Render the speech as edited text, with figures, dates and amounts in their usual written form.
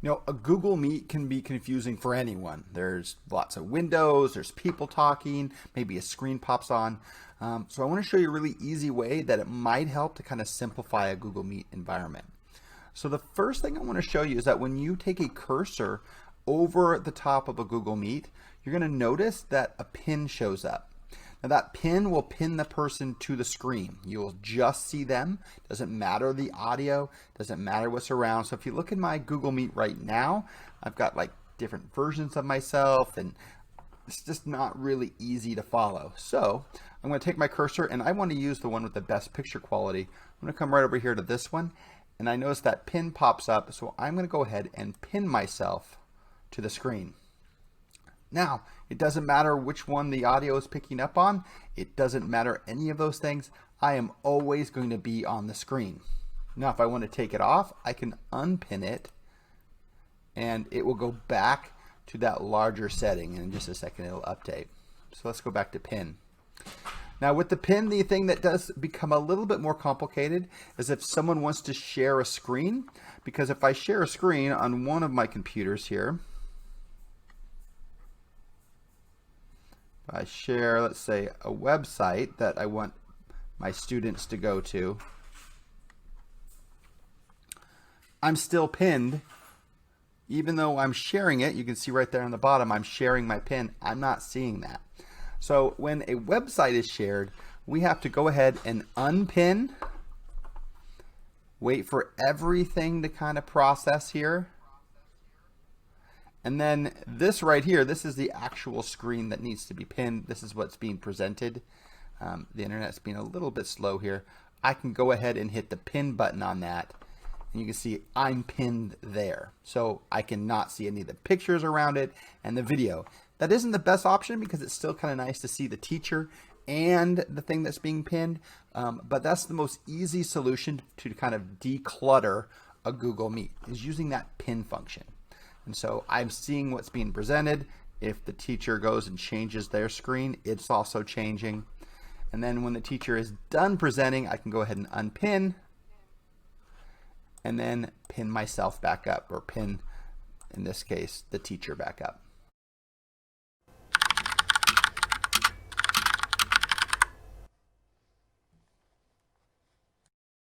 A Google Meet can be confusing for anyone. There's lots of windows, there's people talking, maybe a screen pops on. So I want to show you a really easy way that it might help to kind of simplify a Google Meet environment. So the first thing I want to show you is that when you take a cursor over the top of a Google Meet, you're going to notice that a pin shows up. Now that pin will pin the person to the screen. You'll just see them. Doesn't matter the audio, doesn't matter what's around. So if you look at my Google Meet right now, I've got like different versions of myself and it's just not really easy to follow. So I'm going to take my cursor and I want to use the one with the best picture quality. I'm going to come right over here to this one and I notice that pin pops up. So I'm going to go ahead and pin myself to the screen. Now, it doesn't matter which one the audio is picking up on. It doesn't matter any of those things. I am always going to be on the screen. Now, if I want to take it off, I can unpin it and it will go back to that larger setting. And in just a second, it'll update. So let's go back to pin. Now with the pin, the thing that does become a little bit more complicated is if someone wants to share a screen, because if I share a screen on one of my computers here, I share, let's say, a website that I want my students to go to, I'm still pinned. Even though I'm sharing it, you can see right there on the bottom, I'm sharing my pin. I'm not seeing that. So when a website is shared, we have to go ahead and unpin, wait for everything to kind of process here. And then this right here, this is the actual screen that needs to be pinned. This is what's being presented. The internet's being a little bit slow here. I can go ahead and hit the pin button on that. And you can see I'm pinned there. So I cannot see any of the pictures around it and the video. That isn't the best option because it's still kind of nice to see the teacher and the thing that's being pinned. But that's the most easy solution to kind of declutter a Google Meet, is using that pin function. And so I'm seeing what's being presented. If the teacher goes and changes their screen, it's also changing. And then when the teacher is done presenting, I can go ahead and unpin and then pin myself back up, or pin, in this case, the teacher back up.